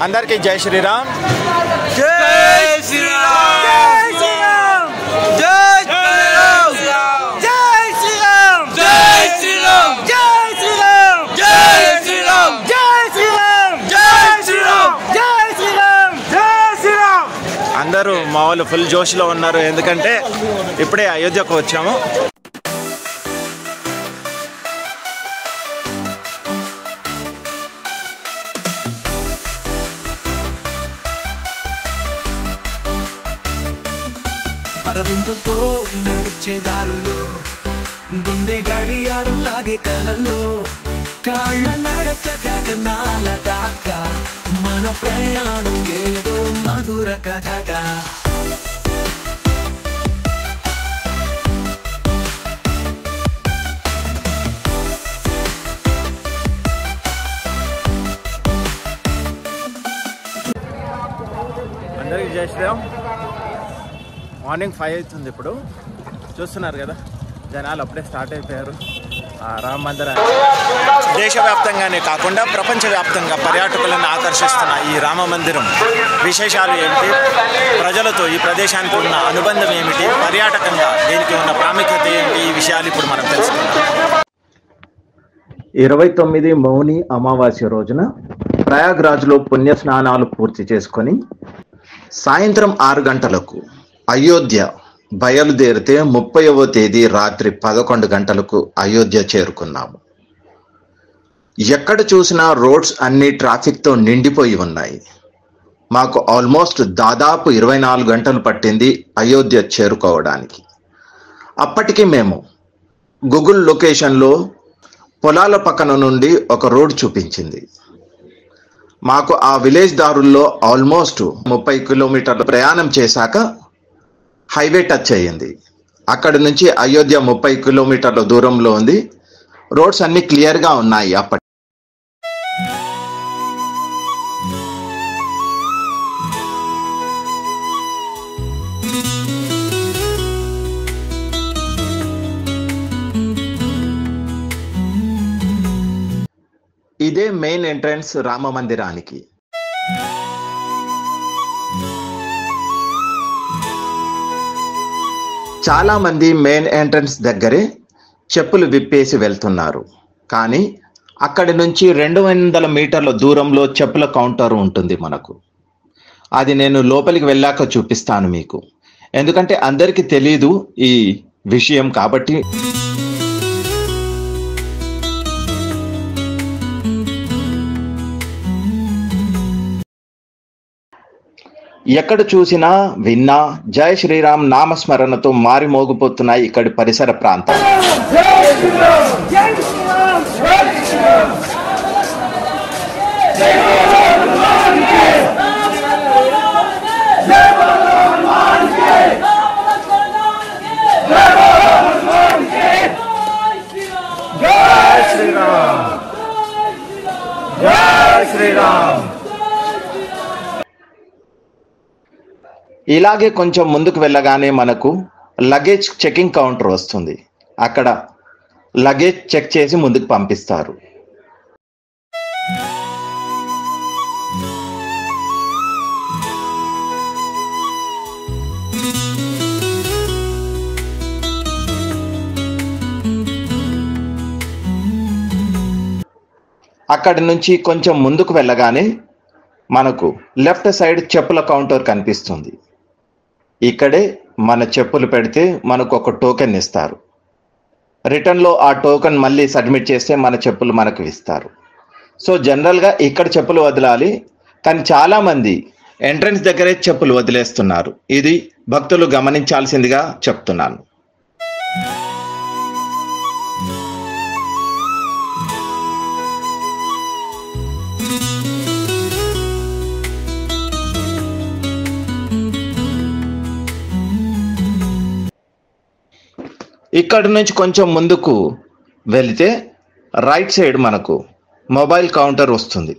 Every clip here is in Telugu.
అందరికీ జై శ్రీరామ్. జై శ్రీరామ్. జై శ్రీరామ్. జై శ్రీరామ్. జై శ్రీరామ్. జై శ్రీరామ్. జై శ్రీరామ్. జై శ్రీరామ్. జై శ్రీరామ్. జై శ్రీరామ్. జై శ్రీరామ్. అందరూ మా వాళ్ళు ఫుల్ జోష్లో ఉన్నారు, ఎందుకంటే ఇప్పుడే అయోధ్యకు వచ్చాము. అరవిందుతో నడిచే దారులు, గుండె గడియారం లాగే కలలో, కాళ్ళ నడక గగనాల దాకా మన ప్రయాణం ఏదో మధుర కథగా. అందరికీ జై శ్రీరామ్. మార్నింగ్ 5 అవుతుంది. ఇప్పుడు చూస్తున్నారు కదా, జనాలు అప్పుడే స్టార్ట్ అయిపోయారు. రామ మందిరం దేశవ్యాప్తంగానే కాకుండా ప్రపంచవ్యాప్తంగా పర్యాటకులను ఆకర్షిస్తున్న ఈ రామ మందిరం విశేషాలు ఏమిటి, ప్రజలతో ఈ ప్రదేశానికి ఉన్న అనుబంధం ఏమిటి, పర్యాటకంగా దీనికి ఉన్న ప్రాముఖ్యత ఏమిటి, ఈ విషయాలు ఇప్పుడు మనం తెలుసుకుందాం. 29 మౌని అమావాస్య రోజున ప్రయాగ్రాజ్లో పుణ్య స్నానాలు పూర్తి చేసుకొని సాయంత్రం 6 గంటలకు అయోధ్య బయలుదేరితే 30వ తేదీ రాత్రి 11 గంటలకు అయోధ్య చేరుకున్నాము. ఎక్కడ చూసినా రోడ్స్ అన్ని ట్రాఫిక్తో నిండిపోయి ఉన్నాయి. మాకు ఆల్మోస్ట్ దాదాపు 24 గంటలు పట్టింది అయోధ్య చేరుకోవడానికి. అప్పటికి మేము గూగుల్ లొకేషన్లో పొలాల పక్కన నుండి ఒక రోడ్ చూపించింది. మాకు ఆ విలేజ్ దారుల్లో ఆల్మోస్ట్ 30 కిలోమీటర్ల ప్రయాణం చేశాక హైవే టచ్ అయ్యింది. అక్కడి నుంచి అయోధ్య 30 కిలోమీటర్ల దూరంలో ఉంది. రోడ్స్ అన్ని క్లియర్గా ఉన్నాయి. అప్పటి ఇదే మెయిన్ ఎంట్రన్స్ రామ మందిరానికి. చాలా మంది మెయిన్ ఎంట్రన్స్ దగ్గరే చెప్పులు విప్పేసి వెళ్తున్నారు. కానీ అక్కడి నుంచి 200 మీటర్ల దూరంలో చెప్పుల కౌంటర్ ఉంటుంది మనకు. అది నేను లోపలికి వెళ్ళాక చూపిస్తాను మీకు, ఎందుకంటే అందరికీ తెలీదు ఈ విషయం కాబట్టి. ఎక్కడ చూసినా విన్నా జై శ్రీరామ్ నామస్మరణతో మారిమోగిపోతున్నాయి ఇక్కడి పరిసర ప్రాంతాలు. జై శ్రీరామ్. జై శ్రీరామ్. ఇలాగే కొంచెం ముందుకు వెళ్ళగానే మనకు లగేజ్ చెకింగ్ కౌంటర్ వస్తుంది. అక్కడ లగేజ్ చెక్ చేసి ముందుకు పంపిస్తారు. అక్కడి నుంచి కొంచెం ముందుకు వెళ్ళగానే మనకు లెఫ్ట్ సైడ్ చెప్పుల కౌంటర్ కనిపిస్తుంది. ఇక్కడే మన చెప్పులు పెడితే మనకు ఒక టోకెన్ ఇస్తారు. రిటర్న్లో ఆ టోకెన్ మళ్ళీ సబ్మిట్ చేస్తే మన చెప్పులు మనకు ఇస్తారు. సో జనరల్గా ఇక్కడ చెప్పులు వదలాలి, కానీ చాలామంది ఎంట్రన్స్ దగ్గరే చెప్పులు వదిలేస్తున్నారు. ఇది భక్తులు గమనించాల్సిందిగా చెప్తున్నాను. ఇక్కడి నుంచి కొంచెం ముందుకు వెళితే రైట్ సైడ్ మనకు మొబైల్ కౌంటర్ వస్తుంది.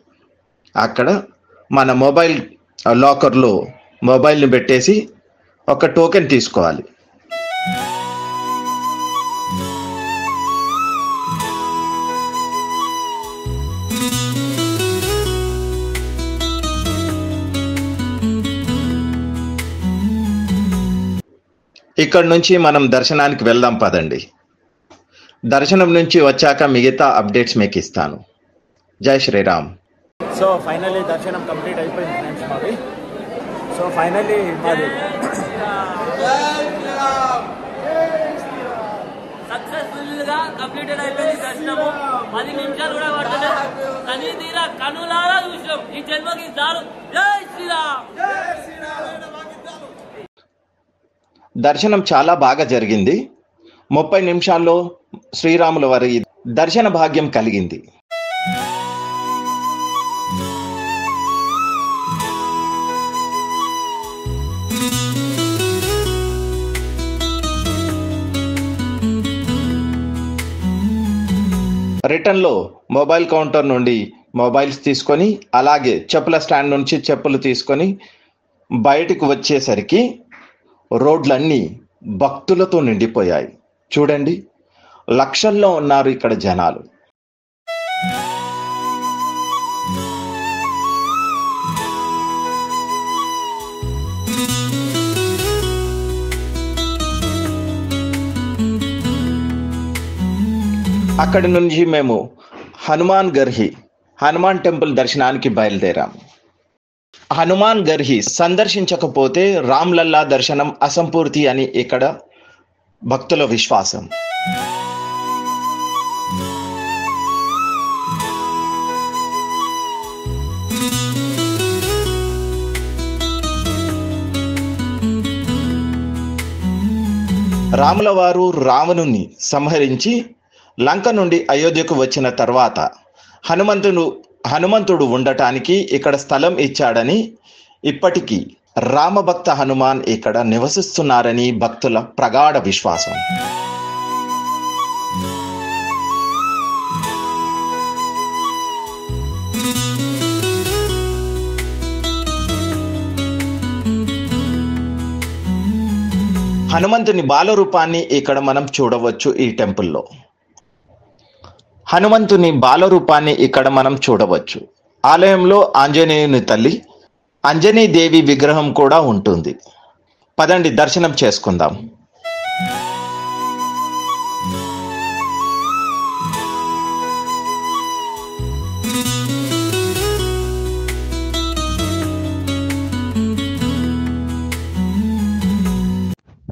అక్కడ మన మొబైల్ లాకర్లో మొబైల్ని పెట్టేసి ఒక టోకెన్ తీసుకోవాలి. ఇక్కడ నుంచి మనం దర్శనానికి వెళ్దాం పదండి. దర్శనం నుంచి వచ్చాక మిగతా అప్డేట్స్ మీకు ఇస్తాను. జై శ్రీరామ్. సో ఫైనల్లీ దర్శనం కంప్లీట్ అయిపోయింది ఫ్రెండ్స్ మాది. సో ఫైనల్లీ మాది సక్సెస్ఫుల్గా కంప్లీటెడ్ అయిపోయింది దర్శనము. 10 నిమిషాలు కూడా పడుతుంది. కనీ తీరా కనులారా చూసాం. ఈ జన్మకి చాలు. జై శ్రీరామ్. దర్శనం చాలా బాగా జరిగింది. 30 నిమిషాల్లో శ్రీరాముల వారి దర్శన భాగ్యం కలిగింది. రిటర్న్లో మొబైల్ కౌంటర్ నుండి మొబైల్స్ తీసుకొని, అలాగే చెప్పుల స్టాండ్ నుంచి చెప్పులు తీసుకొని బయటకు వచ్చేసరికి రోడ్లన్నీ భక్తులతో నిండిపోయాయి. చూడండి, లక్షల్లో ఉన్నారు ఇక్కడ జనాలు. అక్కడి నుంచి మేము హనుమాన్ టెంపుల్ దర్శనానికి బయలుదేరాం. హనుమాన్ గర్హి సందర్శించకపోతే రామ్లల్లా దర్శనం అసంపూర్తి అని ఇక్కడ భక్తుల విశ్వాసం. రాముల వారు రావణుని సంహరించి లంక నుండి అయోధ్యకు వచ్చిన తర్వాత హనుమంతుడు ఉండటానికి ఇక్కడ స్థలం ఇచ్చాడని, ఇప్పటికీ రామభక్త హనుమాన్ ఇక్కడ నివసిస్తున్నారని భక్తుల ప్రగాఢ విశ్వాసం. హనుమంతుని బాలరూపాన్ని ఇక్కడ మనం చూడవచ్చు. ఈ టెంపుల్లో హనుమంతుని బాలరూపాన్ని ఇక్కడ మనం చూడవచ్చు. ఆలయంలో ఆంజనేయుని తల్లి అంజనీదేవి విగ్రహం కూడా ఉంటుంది. పదండి దర్శనం చేసుకుందాం.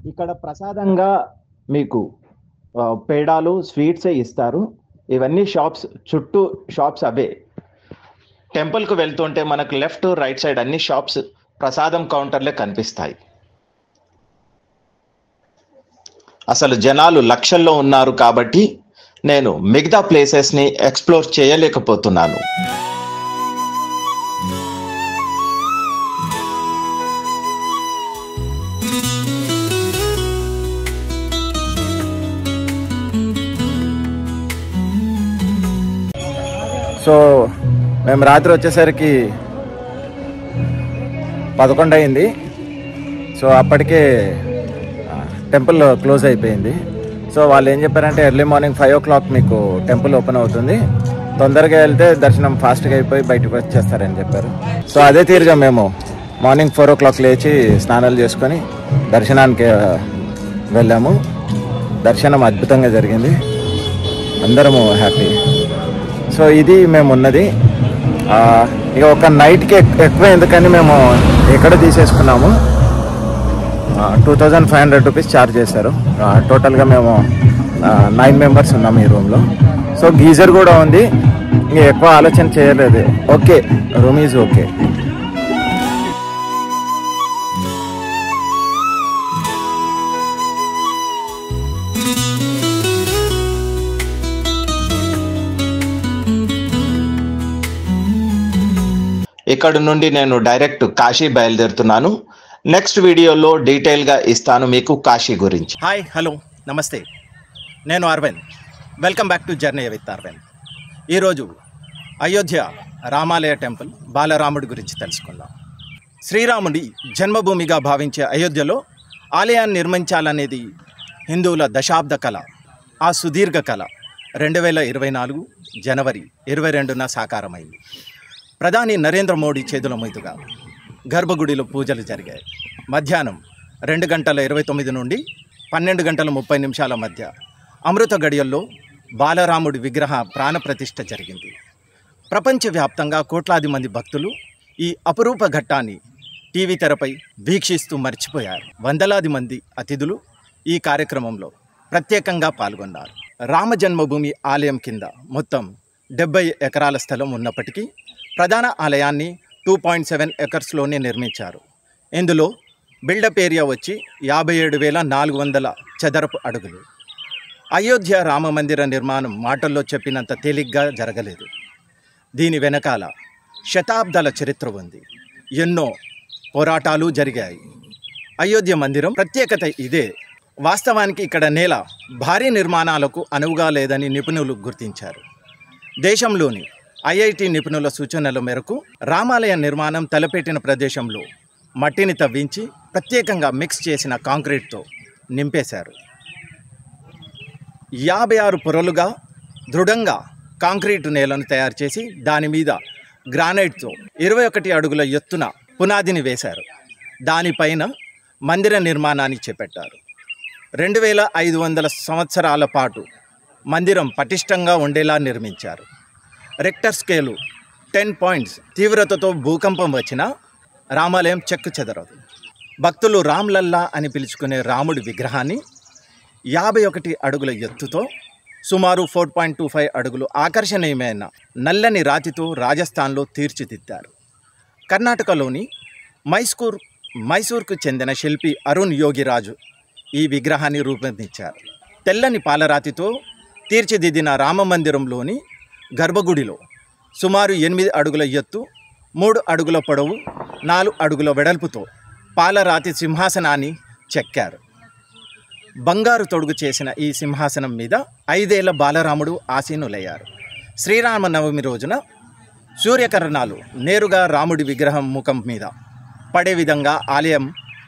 ఇక్కడ ప్రసాదంగా మీకు పేడాలు, స్వీట్సే ఇస్తారు. ఇవన్నీ షాప్స్, చుట్టూ షాప్స్ అవే. టెంపుల్కు వెళ్తుంటే మనకు లెఫ్ట్ రైట్ సైడ్ అన్ని షాప్స్ ప్రసాదం కౌంటర్లే కనిపిస్తాయి. అసలు జనాలు లక్షల్లో ఉన్నారు కాబట్టి నేను మిగతా ప్లేసెస్ని ఎక్స్ప్లోర్ చేయలేకపోతున్నాను. సో మేము రాత్రి వచ్చేసరికి 11 అయింది. సో అప్పటికే టెంపుల్ క్లోజ్ అయిపోయింది. సో వాళ్ళు ఏం చెప్పారంటే ఎర్లీ మార్నింగ్ 5 o'clock మీకు టెంపుల్ ఓపెన్ అవుతుంది, తొందరగా వెళ్తే దర్శనం ఫాస్ట్గా అయిపోయి బయటకు వచ్చేస్తారని చెప్పారు. సో అదే తీరుగా మేము మార్నింగ్ 4 o'clock లేచి స్నానాలు చేసుకొని దర్శనానికి వెళ్ళాము. దర్శనం అద్భుతంగా జరిగింది, అందరము హ్యాపీ. సో ఇది మేము ఉన్నది. ఇక ఒక నైట్కి ఎక్కువ ఎందుకని మేము ఎక్కడ తీసేసుకున్నాము. 2500 రూపీస్ ఛార్జ్ చేశారు. టోటల్గా మేము 9 members ఉన్నాము ఈ రూమ్లో. సో గీజర్ కూడా ఉంది. ఇంక ఎక్కువ ఆలోచన చేయలేదు. Okay, room is okay. ఇక్కడ నుండి నేను డైరెక్ట్ కాశీ బయలుదేరుతున్నాను. నెక్స్ట్ వీడియోలో డీటెయిల్గా ఇస్తాను మీకు కాశీ గురించి. Hi, hello, namaste. నేను Aravind. Welcome back to journey with Aravind. ఈరోజు అయోధ్య రామాలయ టెంపుల్ బాలరాముడి గురించి తెలుసుకుందాం. శ్రీరాముడి జన్మభూమిగా భావించే అయోధ్యలో ఆలయాన్ని నిర్మించాలనేది హిందువుల దశాబ్ద కళ. ఆ సుదీర్ఘ కళ 2024 జనవరి 22న సాకారమైంది. ప్రధాని నరేంద్ర మోడీ చేతుల మీదుగా గర్భగుడిలో పూజలు జరిగాయి. మధ్యాహ్నం 2:29 నుండి 12:30 మధ్య అమృత గడియల్లో బాలరాముడి విగ్రహ ప్రాణప్రతిష్ఠ జరిగింది. ప్రపంచవ్యాప్తంగా కోట్లాది మంది భక్తులు ఈ అపురూప ఘట్టాన్ని టీవీ తెరపై వీక్షిస్తూ మర్చిపోయారు. వందలాది మంది అతిథులు ఈ కార్యక్రమంలో ప్రత్యేకంగా పాల్గొన్నారు. రామ జన్మభూమి ఆలయం కింద మొత్తం 70 ఎకరాల స్థలం ఉన్నప్పటికీ ప్రధాన ఆలయాన్ని 2.7 ఎకర్స్లోనే నిర్మించారు. ఇందులో బిల్డప్ ఏరియా వచ్చి 57,400 చదరపు అడుగులు. అయోధ్య రామ మందిర నిర్మాణం మాటల్లో చెప్పినంత తేలిగ్గా జరగలేదు. దీని వెనకాల శతాబ్దాల చరిత్ర ఉంది. ఎన్నో పోరాటాలు జరిగాయి. అయోధ్య మందిరం ప్రత్యేకత ఇదే. వాస్తవానికి ఇక్కడ నేల భారీ నిర్మాణాలకు అనువుగా లేదని నిపుణులు గుర్తించారు. దేశంలోని ఐఐటి నిపుణుల సూచనల మేరకు రామాలయ నిర్మాణం తలపెట్టిన ప్రదేశంలో మట్టిని తవ్వించి ప్రత్యేకంగా మిక్స్ చేసిన కాంక్రీట్తో నింపేశారు. 56 పొరలుగా దృఢంగా కాంక్రీటు నేలను తయారు చేసి దాని మీద గ్రానైట్తో 21 అడుగుల ఎత్తున పునాదిని వేశారు. దానిపైన మందిర నిర్మాణాన్ని చేపట్టారు. 2500 సంవత్సరాల పాటు మందిరం పటిష్టంగా ఉండేలా నిర్మించారు. రెక్టర్ స్కేలు 10 పాయింట్స్ తీవ్రతతో భూకంపం వచ్చినా రామాలయం చెక్కు చెదరదు. భక్తులు రామ్లల్లా అని పిలుచుకునే రాముడి విగ్రహాన్ని 51 అడుగుల ఎత్తుతో సుమారు 4.25 అడుగులు ఆకర్షణీయమైన నల్లని రాతితో రాజస్థాన్లో తీర్చిదిద్దారు. కర్ణాటకలోని మైసూర్కు చెందిన శిల్పి అరుణ్ యోగిరాజు ఈ విగ్రహాన్ని రూపొందించారు. తెల్లని పాలరాతితో తీర్చిదిద్దిన రామమందిరంలోని గర్భగుడిలో సుమారు 8 అడుగుల ఎత్తు, 3 అడుగుల పొడవు, 4 అడుగుల వెడల్పుతో పాలరాతి సింహాసనాన్ని చెక్కారు. బంగారు తొడుగు చేసిన ఈ సింహాసనం మీద 5 ఏళ్ల బాలరాముడు ఆసీనులయ్యారు. శ్రీరామనవమి రోజున సూర్యకిరణాలు నేరుగా రాముడి విగ్రహం ముఖం మీద పడే విధంగా ఆలయం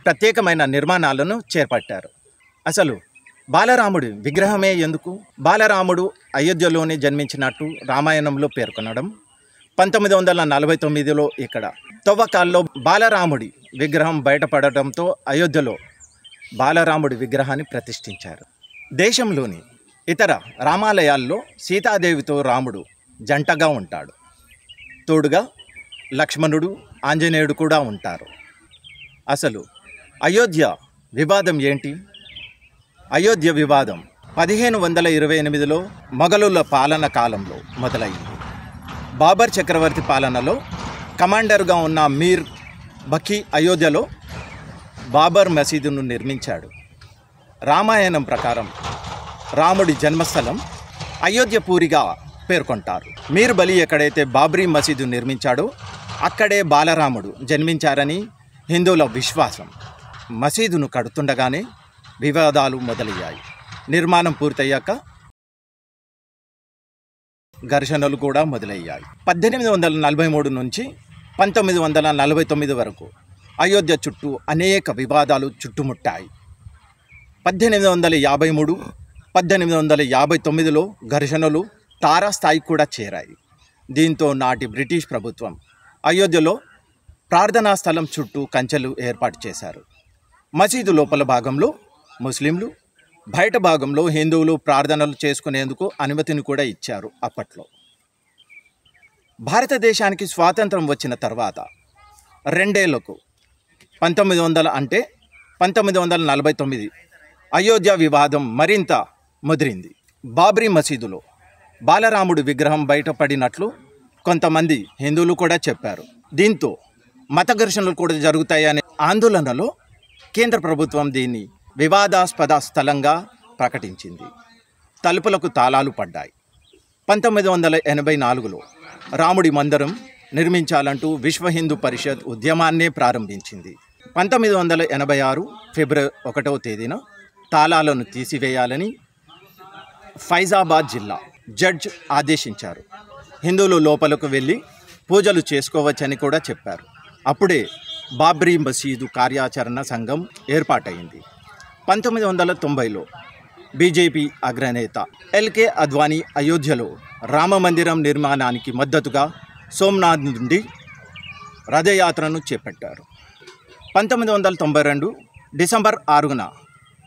ప్రత్యేకమైన నిర్మాణాలను చేపట్టారు. అసలు బాలరాముడి విగ్రహమే ఎందుకు? బాలరాముడు అయోధ్యలోనే జన్మించినట్టు రామాయణంలో పేర్కొనడం, 1949లో ఇక్కడ తవ్వకాల్లో బాలరాముడి విగ్రహం బయటపడటంతో అయోధ్యలో బాలరాముడి విగ్రహాన్ని ప్రతిష్ఠించారు. దేశంలోని ఇతర రామాలయాల్లో సీతాదేవితో రాముడు జంటగా ఉంటాడు. తోడుగా లక్ష్మణుడు, ఆంజనేయుడు కూడా ఉంటారు. అసలు అయోధ్య వివాదం ఏంటి? అయోధ్య వివాదం 1528లో మొఘలుల పాలన కాలంలో మొదలైంది. బాబర్ చక్రవర్తి పాలనలో కమాండర్గా ఉన్న మీర్ బఖీ అయోధ్యలో బాబర్ మసీదును నిర్మించాడు. రామాయణం ప్రకారం రాముడి జన్మస్థలం అయోధ్యపూరిగా పేర్కొంటారు. మీర్ బలి ఎక్కడైతే బాబ్రీ మసీదు నిర్మించాడో అక్కడే బాలరాముడు జన్మించారని హిందువుల విశ్వాసం. మసీదును కడుతుండగానే వివాదాలు మొదలయ్యాయి. నిర్మాణం పూర్తయ్యాక ఘర్షణలు కూడా మొదలయ్యాయి. 1843 నుంచి 1949 వరకు అయోధ్య చుట్టూ అనేక వివాదాలు చుట్టుముట్టాయి. 1853, 1859లో ఘర్షణలు తారాస్థాయికి కూడా చేరాయి. దీంతో నాటి బ్రిటిష్ ప్రభుత్వం అయోధ్యలో ప్రార్థనా స్థలం చుట్టూ కంచెలు ఏర్పాటు చేశారు. మసీదు లోపల భాగంలో ముస్లింలు, బయట భాగంలో హిందువులు ప్రార్థనలు చేసుకునేందుకు అనుమతిని కూడా ఇచ్చారు. అప్పట్లో భారతదేశానికి స్వాతంత్రం వచ్చిన తర్వాత 2 ఏళ్లకు 1949 అయోధ్య వివాదం మరింత ముదిరింది. బాబ్రీ మసీదులో బాలరాముడి విగ్రహం బయటపడినట్లు కొంతమంది హిందువులు కూడా చెప్పారు. దీంతో మత ఘర్షణలు కూడా జరుగుతాయనే ఆందోళనలో కేంద్ర ప్రభుత్వం దీన్ని వివాదాస్పద స్థలంగా ప్రకటించింది. తలుపులకు తాళాలు పడ్డాయి. 1984లో రాముడి మందిరం నిర్మించాలంటూ విశ్వ హిందూ పరిషత్ ఉద్యమాన్నే ప్రారంభించింది. 1986 ఫిబ్రవరి 1వ తేదీన తాళాలను తీసివేయాలని ఫైజాబాద్ జిల్లా జడ్జ్ ఆదేశించారు. హిందువులు లోపలకు వెళ్ళి పూజలు చేసుకోవచ్చని కూడా చెప్పారు. అప్పుడే బాబ్రీ మసీదు కార్యాచరణ సంఘం ఏర్పాటైంది. 1990లో బీజేపీ అగ్రనేత ఎల్కే అద్వానీ అయోధ్యలో రామమందిరం నిర్మాణానికి మద్దతుగా సోమనాథ్ నుండి రథయాత్రను చేపట్టారు. 1992 డిసెంబర్ 6న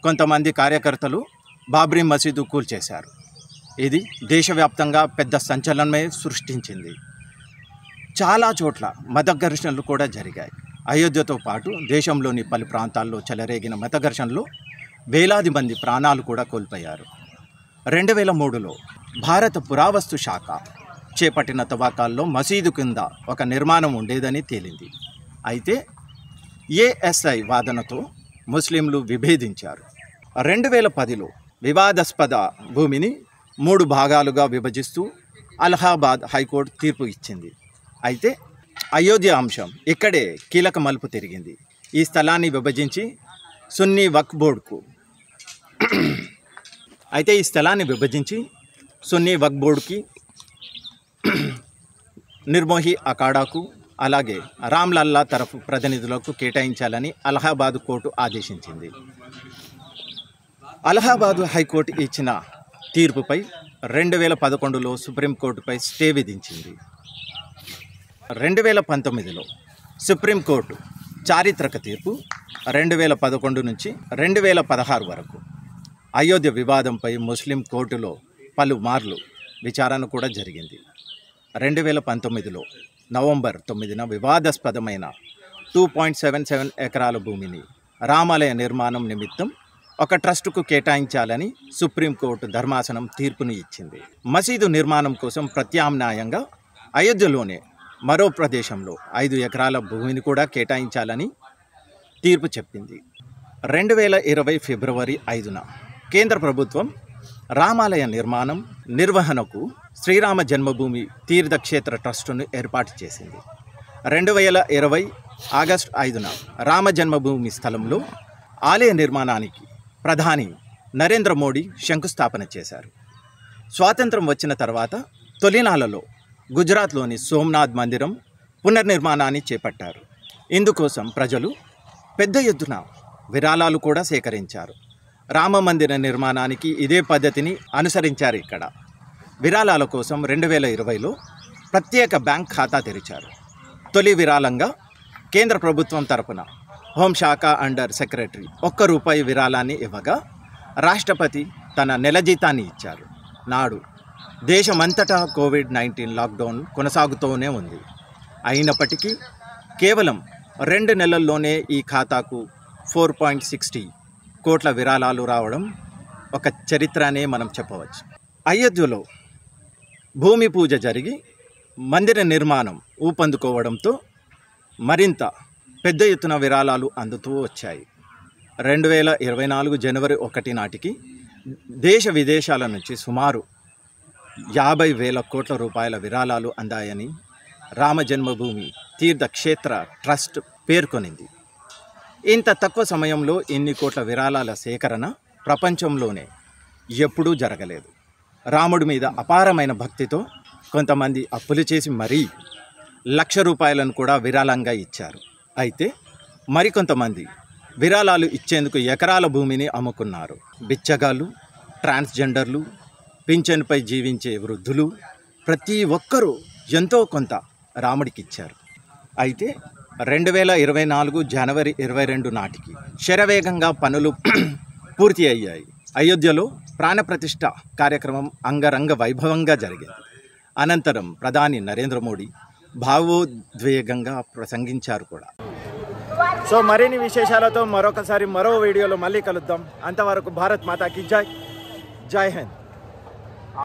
కొంతమంది కార్యకర్తలు బాబ్రీ మసీదు కూల్చేశారు. ఇది దేశవ్యాప్తంగా పెద్ద సంచలనమే సృష్టించింది. చాలా చోట్ల మత ఘర్షణలు కూడా జరిగాయి. అయోధ్యతో పాటు దేశంలోని పలు ప్రాంతాల్లో చెలరేగిన మత ఘర్షణలో వేలాది మంది ప్రాణాలు కూడా కోల్పోయారు. 2003లో భారత పురావస్తు శాఖ చేపట్టిన తవ్వకాల్లో మసీదు కింద ఒక నిర్మాణం ఉండేదని తేలింది. అయితే ఏఎస్ఐ వాదనతో ముస్లింలు విభేదించారు. 2010లో వివాదాస్పద భూమిని 3 భాగాలుగా విభజిస్తూ అలహాబాద్ హైకోర్టు తీర్పు ఇచ్చింది. అయితే అయోధ్య అంశం ఇక్కడే కీలక మలుపు తిరిగింది. ఈ స్థలాన్ని విభజించి సున్నీ వక్ఫ్ బోర్డుకి నిర్మోహి అఖాడాకు అలాగే రామ్లల్లా తరఫు ప్రతినిధులకు కేటాయించాలని అలహాబాద్ కోర్టు ఆదేశించింది. అలహాబాద్ హైకోర్టు ఇచ్చిన తీర్పుపై 2011లో సుప్రీంకోర్టుపై స్టే విధించింది. 2019లో సుప్రీంకోర్టు చారిత్రక తీర్పు 2011 నుంచి 2016 వరకు అయోధ్య వివాదంపై ముస్లిం కోర్టులో పలుమార్లు విచారణ కూడా జరిగింది. 2019లో నవంబర్ 9న వివాదాస్పదమైన 2.77 ఎకరాల భూమిని రామాలయ నిర్మాణం నిమిత్తం ఒక ట్రస్టుకు కేటాయించాలని సుప్రీంకోర్టు ధర్మాసనం తీర్పును ఇచ్చింది. మసీదు నిర్మాణం కోసం ప్రత్యామ్నాయంగా అయోధ్యలోనే మరో ప్రదేశంలో 5 ఎకరాల భూమిని కూడా కేటాయించాలని తీర్పు చెప్పింది. 2020 ఫిబ్రవరి 5న కేంద్ర ప్రభుత్వం రామాలయ నిర్మాణం నిర్వహణకు శ్రీరామ జన్మభూమి తీర్థక్షేత్ర ట్రస్టును ఏర్పాటు చేసింది. 2020 ఆగస్టు 5న రామ జన్మభూమి స్థలంలో ఆలయ నిర్మాణానికి ప్రధాని నరేంద్ర మోడీ శంకుస్థాపన చేశారు. స్వాతంత్రం వచ్చిన తర్వాత తొలినాళ్లలో గుజరాత్లోని సోమనాథ్ మందిరం పునర్నిర్మాణాన్ని చేపట్టారు. ఇందుకోసం ప్రజలు పెద్ద ఎత్తున విరాళాలు కూడా సేకరించారు. రామ మందిర నిర్మాణానికి ఇదే పద్ధతిని అనుసరించారు. ఇక్కడ విరాళాల కోసం 2020లో ప్రత్యేక బ్యాంక్ ఖాతా తెరిచారు. తొలి విరాళంగా కేంద్ర ప్రభుత్వం తరపున హోంశాఖ అండర్ సెక్రటరీ ₹1 విరాళాన్ని ఇవ్వగా రాష్ట్రపతి తన నెల జీతాన్ని ఇచ్చారు. నాడు దేశమంతటా కోవిడ్-19 లాక్డౌన్ కొనసాగుతూనే ఉంది. అయినప్పటికీ కేవలం 2 నెలల్లోనే ఈ ఖాతాకు 4.60 కోట్ల విరాళాలు రావడం ఒక చరిత్రనే మనం చెప్పవచ్చు. అయోధ్యలో భూమి పూజ జరిగి మందిర నిర్మాణం ఊపందుకోవడంతో మరింత పెద్ద ఎత్తున విరాళాలు అందుతూ వచ్చాయి. 2024 జనవరి 1 నాటికి దేశ విదేశాల నుంచి సుమారు 50,000 కోట్ల రూపాయల విరాళాలు అందాయని రామ జన్మభూమి తీర్థక్షేత్ర ట్రస్ట్ పేర్కొనింది. ఇంత తక్కువ సమయంలో ఇన్ని కోట్ల విరాళాల సేకరణ ప్రపంచంలోనే ఎప్పుడూ జరగలేదు. రాముడి మీద అపారమైన భక్తితో కొంతమంది అప్పులు చేసి మరీ ₹1,00,000 కూడా విరాళంగా ఇచ్చారు. అయితే మరికొంతమంది విరాళాలు ఇచ్చేందుకు ఎకరాల భూమిని అమ్ముకున్నారు. బిచ్చగాళ్ళు, ట్రాన్స్జెండర్లు, పింఛన్పై జీవించే వృద్ధులు ప్రతి ఒక్కరూ ఎంతో కొంత రాముడికి ఇచ్చారు. అయితే 2024 జనవరి 22 నాటికి శరవేగంగా పనులు పూర్తి అయ్యాయి. అయోధ్యలో ప్రాణప్రతిష్ఠ కార్యక్రమం అంగరంగ వైభవంగా జరిగింది. అనంతరం ప్రధాని నరేంద్ర మోడీ భావోద్వేగంగా ప్రసంగించారు కూడా. సో మరిన్ని విశేషాలతో మరొకసారి మరో వీడియోలో మళ్ళీ కలుద్దాం. అంతవరకు భారత్ మాతాకి జై. జై హింద్.